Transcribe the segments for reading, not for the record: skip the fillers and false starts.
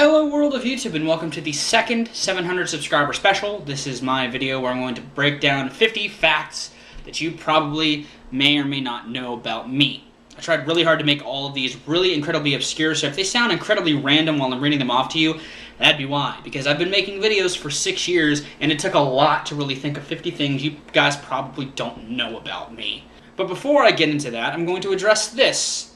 Hello world of YouTube and welcome to the second 700 subscriber special. This is my video where I'm going to break down 50 facts that you probably may or may not know about me. I tried really hard to make all of these really incredibly obscure, so if they sound incredibly random while I'm reading them off to you, that'd be why. Because I've been making videos for 6 years and it took a lot to really think of 50 things you guys probably don't know about me. But before I get into that, I'm going to address this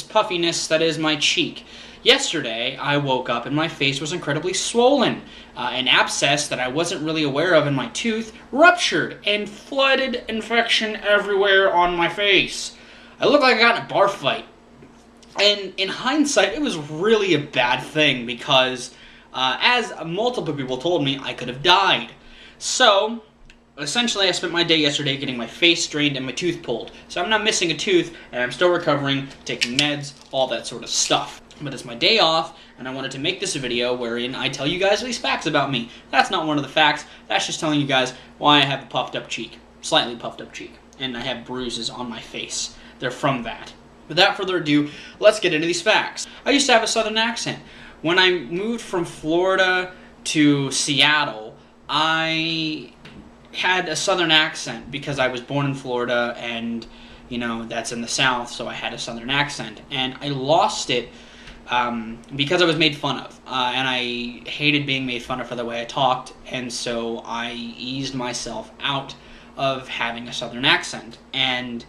puffiness that is my cheek. Yesterday, I woke up and my face was incredibly swollen. An abscess that I wasn't really aware of in my tooth ruptured and flooded infection everywhere on my face. I looked like I got in a bar fight. And in hindsight, it was really a bad thing because, as multiple people told me, I could have died. So, essentially, I spent my day yesterday getting my face drained and my tooth pulled. So I'm not missing a tooth, and I'm still recovering, taking meds, all that sort of stuff. But it's my day off, and I wanted to make this video wherein I tell you guys these facts about me. That's not one of the facts. That's just telling you guys why I have a puffed up cheek. Slightly puffed up cheek. And I have bruises on my face. They're from that. Without further ado, let's get into these facts. I used to have a southern accent. When I moved from Florida to Seattle, I had a southern accent because I was born in Florida and, you know, that's in the South, so I had a southern accent. And I lost it because I was made fun of, and I hated being made fun of for the way I talked, and so I eased myself out of having a southern accent. And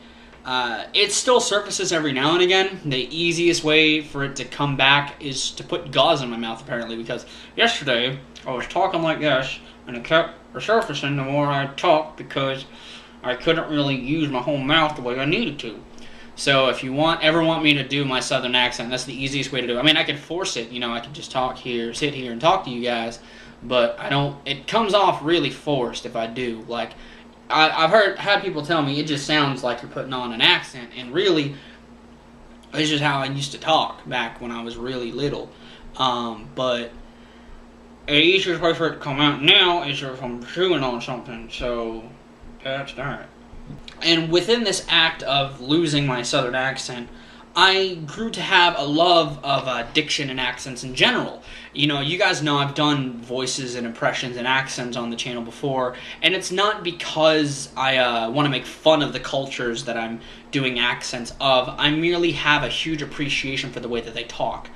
it still surfaces every now and again. The easiest way for it to come back is to put gauze in my mouth, apparently, because yesterday I was talking like this, and it kept resurfacing the more I talked because I couldn't really use my whole mouth the way I needed to. So if you ever want me to do my southern accent, that's the easiest way to do it. I mean, I could force it, you know, I could just talk here, sit here and talk to you guys, but I don't, it comes off really forced if I do. Like, I've had people tell me it just sounds like you're putting on an accent, and really, it's just how I used to talk back when I was really little. But the easiest way for it to come out now is if I'm chewing on something, so that's that. And within this act of losing my southern accent, I grew to have a love of diction and accents in general. You know, you guys know I've done voices and impressions and accents on the channel before, and it's not because I want to make fun of the cultures that I'm doing accents of. I merely have a huge appreciation for the way that they talk.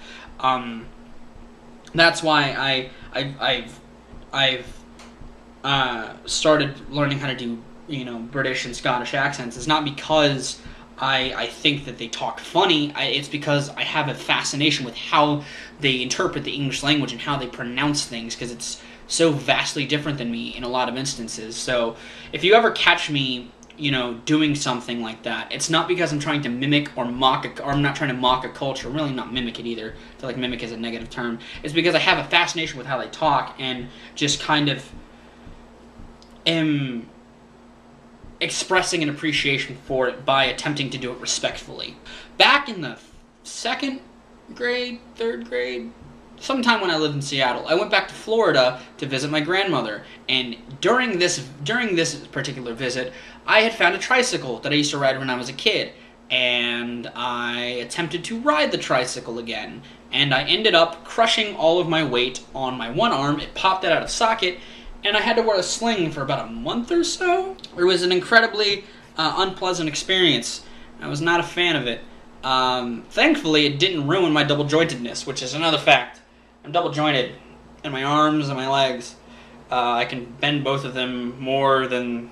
That's why I've started learning how to do, you know, British and Scottish accents. It's not because I think that they talk funny. It's because I have a fascination with how they interpret the English language and how they pronounce things, because it's so vastly different than me in a lot of instances. So if you ever catch me, you know, doing something like that, it's not because I'm trying to mimic or mock, or I'm not trying to mock a culture. I'm really not mimic it either. I feel like mimic is a negative term. It's because I have a fascination with how they talk and just kind of am expressing an appreciation for it by attempting to do it respectfully. Back in the second grade, third grade, sometime when I lived in Seattle, I went back to Florida to visit my grandmother, and during this particular visit, I had found a tricycle that I used to ride when I was a kid, and I attempted to ride the tricycle again, and I ended up crushing all of my weight on my one arm. It popped out of socket, and I had to wear a sling for about a month or so. It was an incredibly unpleasant experience. I was not a fan of it. Thankfully, it didn't ruin my double-jointedness, which is another fact. I'm double-jointed in my arms and my legs. I can bend both of them more than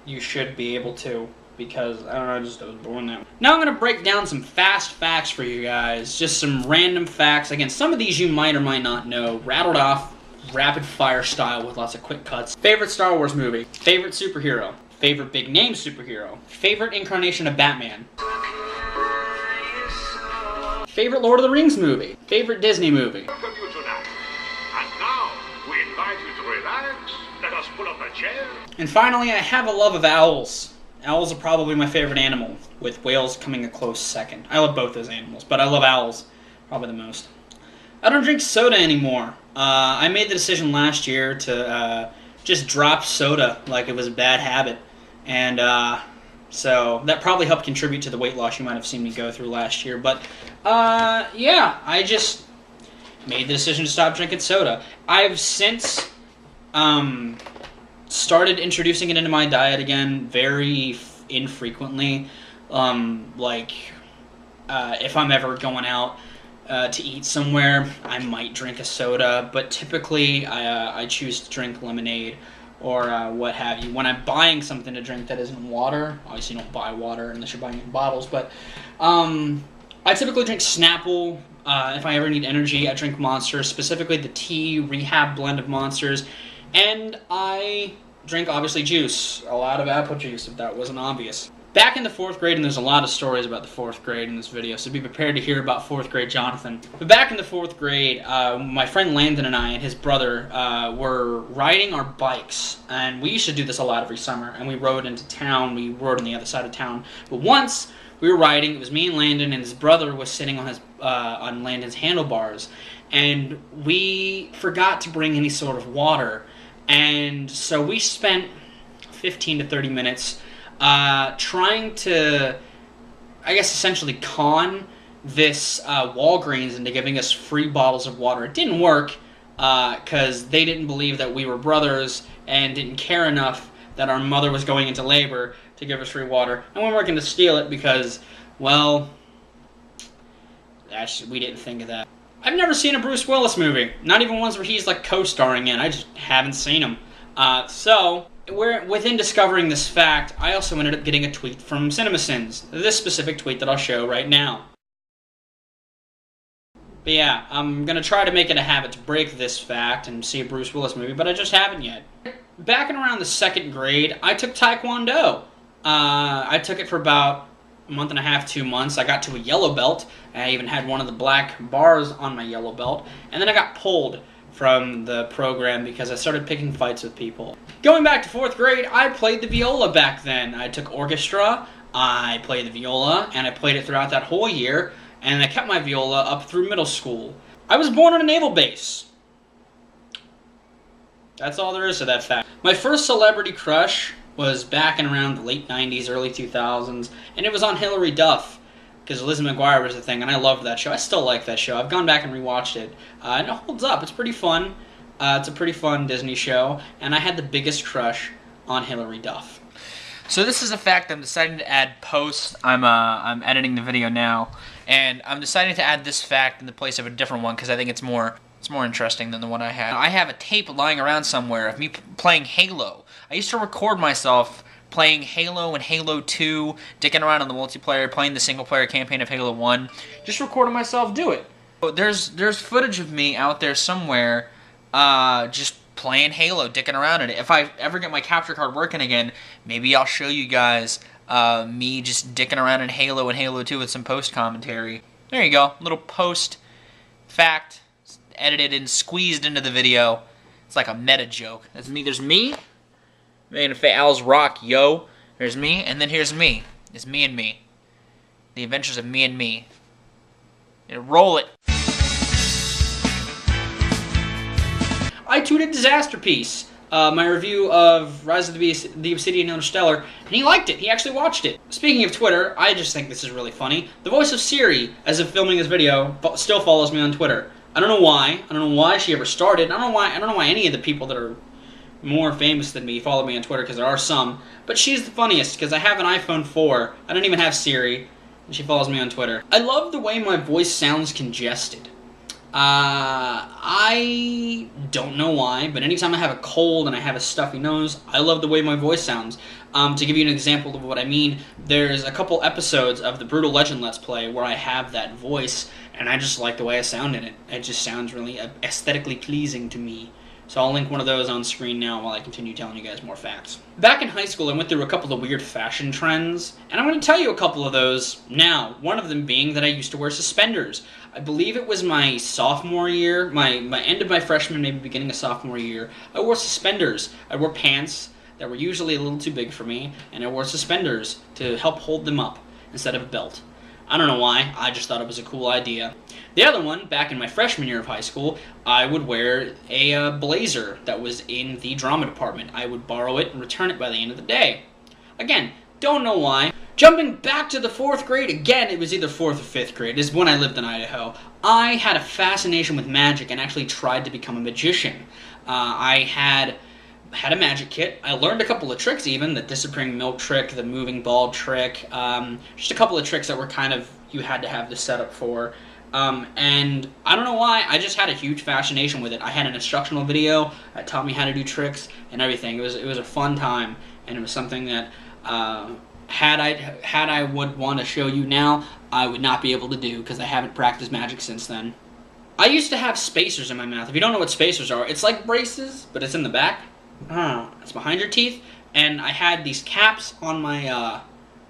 you should be able to, because, I don't know, I was born that way. Now I'm going to break down some fast facts for you guys. Just some random facts. Again, some of these you might or might not know. Rattled off, rapid fire style with lots of quick cuts. Favorite Star Wars movie. Favorite superhero. Favorite big name superhero. Favorite incarnation of Batman. Favorite Lord of the Rings movie. Favorite Disney movie. Welcome you tonight. And now, we invite you to relax. Let us pull up a chair. And finally, I have a love of owls. Owls are probably my favorite animal, with whales coming a close second. I love both those animals, but I love owls probably the most. I don't drink soda anymore. I made the decision last year to just drop soda like it was a bad habit. And so that probably helped contribute to the weight loss you might have seen me go through last year. But yeah, made the decision to stop drinking soda. I've since started introducing it into my diet again very infrequently. If I'm ever going out to eat somewhere, I might drink a soda, but typically I choose to drink lemonade or what have you. When I'm buying something to drink that isn't water, obviously you don't buy water unless you're buying it in bottles, but I typically drink Snapple. If I ever need energy, I drink Monsters, specifically the tea rehab blend of Monsters, and I drink, obviously, juice. A lot of apple juice, if that wasn't obvious. Back in the 4th grade, and there's a lot of stories about the 4th grade in this video, so be prepared to hear about 4th grade Jonathan. But back in the 4th grade, my friend Landon and I and his brother were riding our bikes, and we used to do this a lot every summer, and we rode into town. We rode on the other side of town. But once we were riding, it was me and Landon, and his brother was sitting on on Landon's handlebars, and we forgot to bring any sort of water, and so we spent 15 to 30 minutes trying to, I guess, essentially con this Walgreens into giving us free bottles of water. It didn't work because they didn't believe that we were brothers and didn't care enough that our mother was going into labor to give us free water. And we weren't going to steal it because, well, actually, we didn't think of that. I've never seen a Bruce Willis movie. Not even ones where he's like co-starring in. I just haven't seen them. So within discovering this fact, I also ended up getting a tweet from Cinemasins. This specific tweet that I'll show right now. But yeah, I'm going to try to make it a habit to break this fact and see a Bruce Willis movie, but I just haven't yet. Back in around the 2nd grade, I took Taekwondo. I took it for about a month and a half, 2 months. I got to a yellow belt. I even had one of the black bars on my yellow belt. And then I got pulled from the program because I started picking fights with people. Going back to 4th grade, I played the viola back then. I took orchestra, I played the viola, and I played it throughout that whole year, and I kept my viola up through middle school. I was born on a naval base. That's all there is to that fact. My first celebrity crush was back in around the late 90s, early 2000s, and it was on Hilary Duff, because Lizzie McGuire was the thing, and I loved that show. I still like that show. I've gone back and rewatched it, and it holds up. It's pretty fun. It's a pretty fun Disney show, and I had the biggest crush on Hilary Duff. So this is a fact I'm deciding to add post. I'm editing the video now, and I'm deciding to add this fact in the place of a different one because I think it's more interesting than the one I had. I have a tape lying around somewhere of me playing Halo. I used to record myself playing Halo and Halo 2, dicking around on the multiplayer, playing the single-player campaign of Halo 1, just recording myself do it. There's footage of me out there somewhere just playing Halo, dicking around in it. If I ever get my capture card working again, maybe I'll show you guys me just dicking around in Halo and Halo 2 with some post-commentary. There you go, little post-fact, edited and squeezed into the video. It's like a meta joke. That's me. There's me. Al's Rock, yo. There's me, and then here's me. It's me and me. The Adventures of Me and Me. Roll it. I tweeted Disaster Piece, my review of Rise of the Obsidian Interstellar, and he liked it. He actually watched it. Speaking of Twitter, I just think this is really funny. The voice of Siri, as of filming this video, still follows me on Twitter. I don't know why. I don't know why she ever started. I don't know why any of the people that are more famous than me follow me on Twitter, because there are some. But she's the funniest, because I have an iPhone 4. I don't even have Siri, and she follows me on Twitter. I love the way my voice sounds congested. I don't know why, but anytime I have a cold and I have a stuffy nose, I love the way my voice sounds. To give you an example of what I mean, there's a couple episodes of the Brutal Legend Let's Play where I have that voice, and I just like the way I sound in it. It just sounds really aesthetically pleasing to me. So I'll link one of those on screen now while I continue telling you guys more facts. Back in high school, I went through a couple of weird fashion trends, and I'm going to tell you a couple of those now. One of them being that I used to wear suspenders. I believe it was my sophomore year, my end of my freshman, maybe beginning of sophomore year. I wore suspenders. I wore pants that were usually a little too big for me, and I wore suspenders to help hold them up instead of a belt. I don't know why, I just thought it was a cool idea. The other one, back in my freshman year of high school, I would wear a blazer that was in the drama department. I would borrow it and return it by the end of the day. Again, don't know why. Jumping back to the 4th grade, again, it was either 4th or 5th grade, is when I lived in Idaho. I had a fascination with magic and actually tried to become a magician. I had a magic kit. I learned a couple of tricks even, the disappearing milk trick, the moving ball trick, just a couple of tricks that were kind of, you had to have the setup for. And I don't know why, I just had a huge fascination with it. I had an instructional video that taught me how to do tricks and everything. It was a fun time, and it was something that had I would want to show you now, I would not be able to do because I haven't practiced magic since then. I used to have spacers in my mouth. If you don't know what spacers are, it's like braces, but it's in the back. It's behind your teeth, and I had these caps on my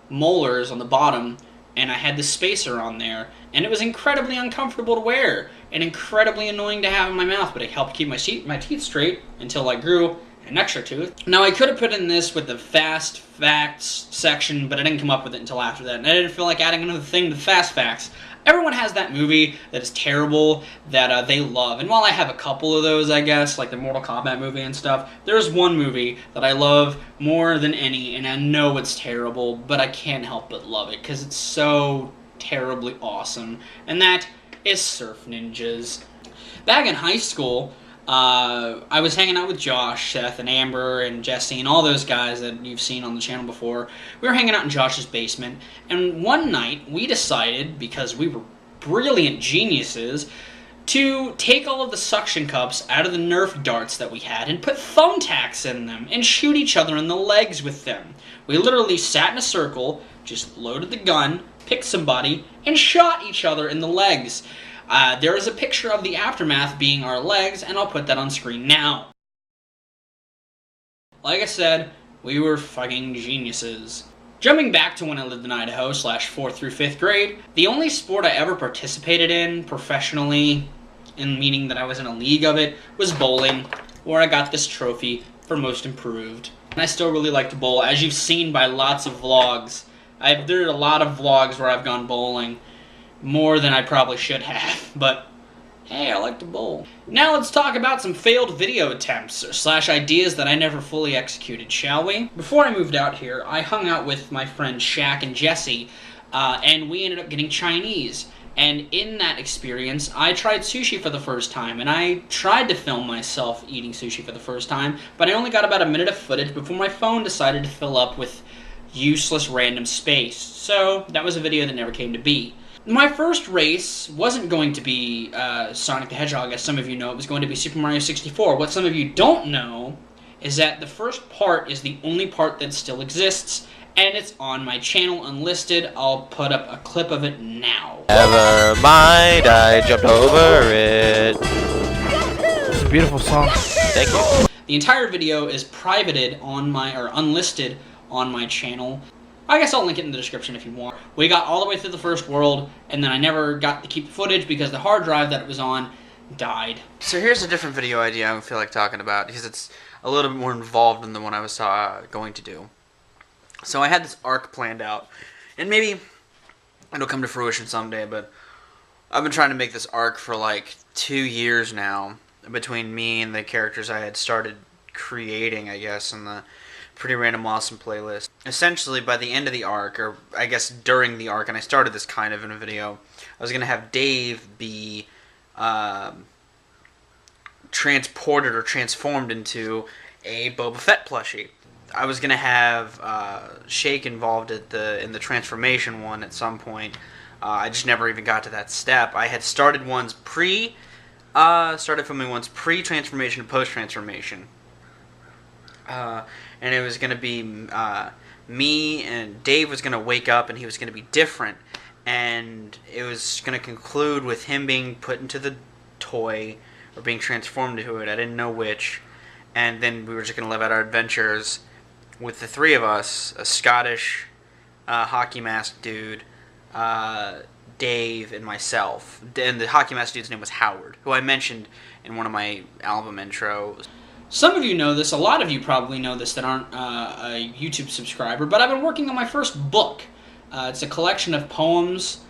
molars on the bottom, and I had this spacer on there, and it was incredibly uncomfortable to wear and incredibly annoying to have in my mouth, but it helped keep my teeth straight until I grew an extra tooth. Now, I could have put in this with the fast facts section, but I didn't come up with it until after that, and I didn't feel like adding another thing to the fast facts. Everyone has that movie that is terrible that they love, and while I have a couple of those, I guess, like the Mortal Kombat movie and stuff, there's one movie that I love more than any, and I know it's terrible, but I can't help but love it, because it's so terribly awesome, and that is Surf Ninjas. Back in high school, I was hanging out with Josh, Seth, and Amber, and Jesse, and all those guys that you've seen on the channel before. We were hanging out in Josh's basement, and one night we decided, because we were brilliant geniuses, to take all of the suction cups out of the Nerf darts that we had and put thumbtacks in them and shoot each other in the legs with them. We literally sat in a circle, just loaded the gun, picked somebody, and shot each other in the legs. There is a picture of the aftermath being our legs, and I'll put that on screen now. Like I said, we were fucking geniuses. Jumping back to when I lived in Idaho, /4th through 5th grade, the only sport I ever participated in professionally, in meaning that I was in a league of it, was bowling, where I got this trophy for most improved. And I still really like to bowl, as you've seen by lots of vlogs. There are a lot of vlogs where I've gone bowling. More than I probably should have, but hey, I like to bowl. Now let's talk about some failed video attempts, / ideas that I never fully executed, shall we? Before I moved out here, I hung out with my friends Shaq and Jesse, and we ended up getting Chinese. And in that experience, I tried sushi for the first time, and I tried to film myself eating sushi for the first time, but I only got about a minute of footage before my phone decided to fill up with useless random space. So that was a video that never came to be. My first race wasn't going to be Sonic the Hedgehog, as some of you know. It was going to be Super Mario 64. What some of you don't know is that the first part is the only part that still exists, and it's on my channel unlisted. I'll put up a clip of it now. Never mind, I jumped over it. It's a beautiful song. Thank you. The entire video is privated on unlisted on my channel. I guess I'll link it in the description if you want. We got all the way through the first world, and then I never got to keep the footage because the hard drive that it was on died. So here's a different video idea I feel like talking about, because it's a little bit more involved than the one I was going to do. So I had this arc planned out, and maybe it'll come to fruition someday, but I've been trying to make this arc for like 2 years now, between me and the characters I had started creating, I guess, in the Pretty Random Awesome playlist. Essentially, by the end of the arc, or I guess during the arc, and I started this kind of in a video, I was going to have Dave be transported or transformed into a Boba Fett plushie. I was going to have Shake involved in the transformation one at some point. I just never even got to that step. I had started filming ones pre-transformation and post-transformation. And it was going to be me and Dave was going to wake up and he was going to be different. And it was going to conclude with him being put into the toy or being transformed into it. I didn't know which. And then we were just going to live out our adventures with the three of us, a Scottish hockey mask dude, Dave, and myself. And the hockey mask dude's name was Howard, who I mentioned in one of my album intros. Some of you know this, a lot of you probably know this that aren't a YouTube subscriber, but I've been working on my first book. It's a collection of poems,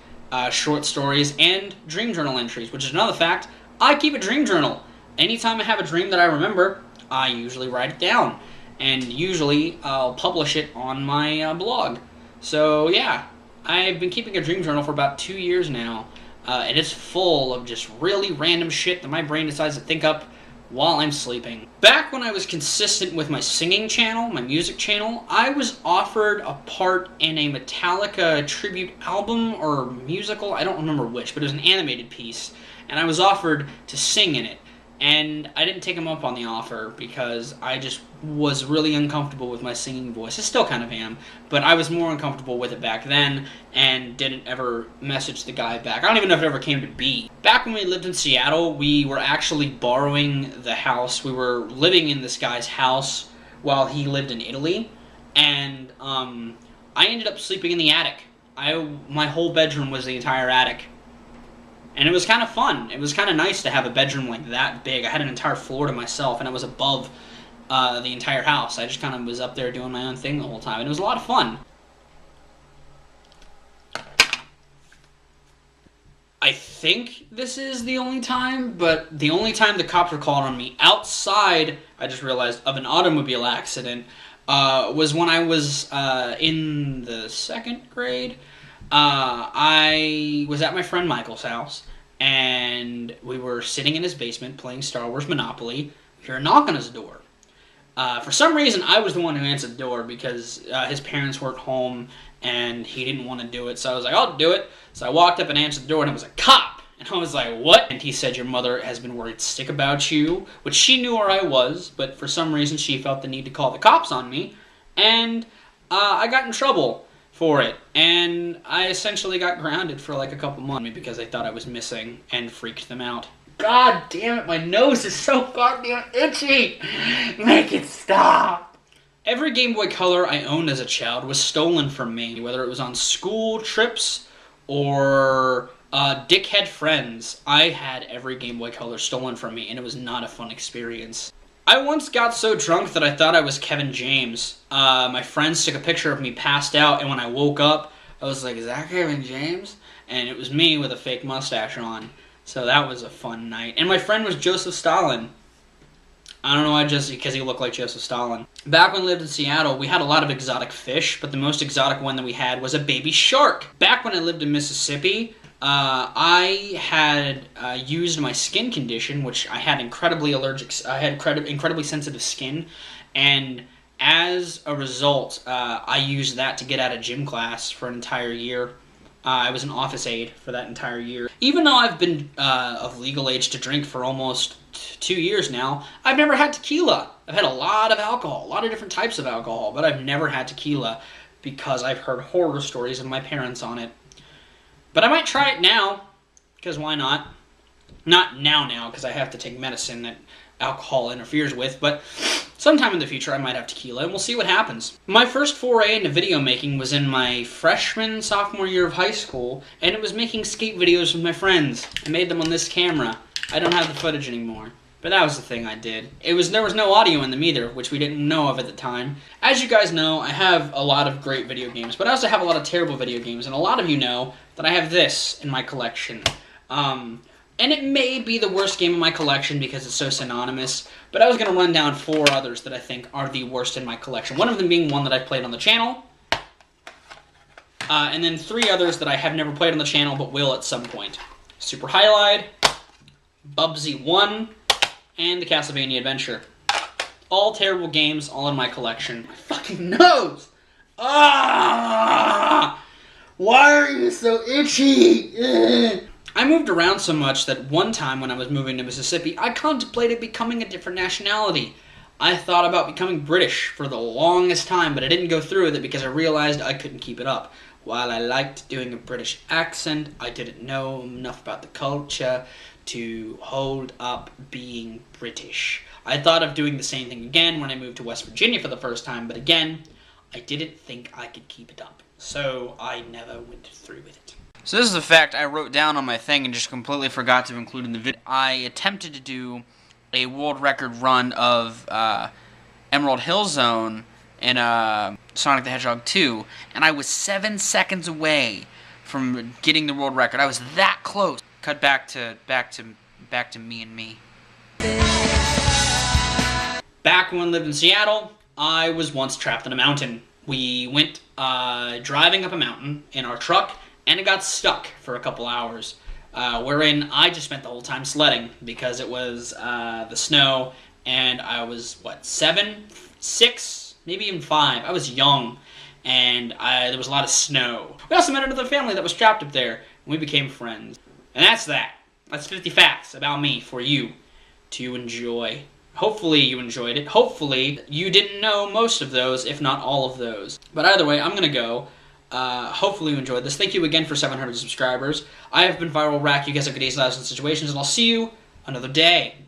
short stories, and dream journal entries, which is another fact. I keep a dream journal. Anytime I have a dream that I remember, I usually write it down, and usually I'll publish it on my blog. So yeah, I've been keeping a dream journal for about 2 years now, and it's full of just really random shit that my brain decides to think up while I'm sleeping. Back when I was consistent with my singing channel, my music channel, I was offered a part in a Metallica tribute album or musical, I don't remember which, but it was an animated piece, and I was offered to sing in it. And I didn't take him up on the offer because I just was really uncomfortable with my singing voice. I still kind of am, but I was more uncomfortable with it back then and didn't ever message the guy back. I don't even know if it ever came to be. Back when we lived in Seattle, we were actually borrowing the house. We were living in this guy's house while he lived in Italy, and I ended up sleeping in the attic. My whole bedroom was the entire attic. And it was kind of fun. It was kind of nice to have a bedroom like that big. I had an entire floor to myself, and it was above the entire house. I just kind of was up there doing my own thing the whole time, and it was a lot of fun. I think this is the only time, but the only time the cops were called on me outside, I just realized, of an automobile accident was when I was in the 2nd grade. I was at my friend Michael's house, and we were sitting in his basement playing Star Wars Monopoly. We heard a knock on his door. For some reason, I was the one who answered the door because his parents weren't home, and he didn't want to do it, so I was like, I'll do it. So I walked up and answered the door, and it was a cop. And I was like, what? And he said, your mother has been worried sick about you, which she knew where I was, but for some reason she felt the need to call the cops on me, and I got in trouble for it, and I essentially got grounded for like a couple months because they thought I was missing and freaked them out. God damn it, my nose is so goddamn itchy! Make it stop! Every Game Boy Color I owned as a child was stolen from me, whether it was on school trips or dickhead friends. I had every Game Boy Color stolen from me, and it was not a fun experience. I once got so drunk that I thought I was Kevin James. My friends took a picture of me passed out, and when I woke up, I was like, is that Kevin James? And it was me with a fake mustache on. So that was a fun night. And my friend was Joseph Stalin. I don't know why, just because he looked like Joseph Stalin. Back when we lived in Seattle, we had a lot of exotic fish, but the most exotic one that we had was a baby shark. Back when I lived in Mississippi, I had used my skin condition, which I had incredibly incredibly sensitive skin, and as a result, I used that to get out of gym class for an entire year. I was an office aide for that entire year. Even though I've been of legal age to drink for almost 2 years now, I've never had tequila. I've had a lot of alcohol, a lot of different types of alcohol, but I've never had tequila because I've heard horror stories of my parents on it. But I might try it now, because why not? Not now, because I have to take medicine that alcohol interferes with, but sometime in the future I might have tequila, and we'll see what happens. My first foray into video making was in my sophomore year of high school, and it was making skate videos with my friends. I made them on this camera. I don't have the footage anymore, but that was the thing I did. There was no audio in them either, which we didn't know of at the time. As you guys know, I have a lot of great video games, but I also have a lot of terrible video games, and a lot of you know that I have this in my collection. And it may be the worst game in my collection because it's so synonymous, but I was going to run down 4 others that I think are the worst in my collection. One of them being one that I've played on the channel, and then 3 others that I have never played on the channel but will at some point. Super Highlight, Bubsy 1, and the Castlevania Adventure. All terrible games, all in my collection. My fucking nose! Ah! Why are you so itchy? I moved around so much that one time when I was moving to Mississippi, I contemplated becoming a different nationality. I thought about becoming British for the longest time, but I didn't go through with it because I realized I couldn't keep it up. While I liked doing a British accent, I didn't know enough about the culture to hold up being British. I thought of doing the same thing again when I moved to West Virginia for the first time, but again, I didn't think I could keep it up. So I never went through with it. So this is a fact I wrote down on my thing and just completely forgot to include in the video. I attempted to do a world record run of Emerald Hill Zone in Sonic the Hedgehog 2, and I was 7 seconds away from getting the world record. I was that close. Cut back to me and me. Back when I lived in Seattle, I was once trapped in a mountain. We went driving up a mountain in our truck, and it got stuck for a couple hours, wherein I just spent the whole time sledding because it was the snow, and I was, what, 7, 6, maybe even 5. I was young, and there was a lot of snow. We also met another family that was trapped up there, and we became friends. And that's that. That's 50 facts about me for you to enjoy. Hopefully you enjoyed it. Hopefully you didn't know most of those, if not all of those. But either way, I'm going to go. Hopefully you enjoyed this. Thank you again for 700 subscribers. I have been ViralRak. You guys have good days, lives, and situations, and I'll see you another day.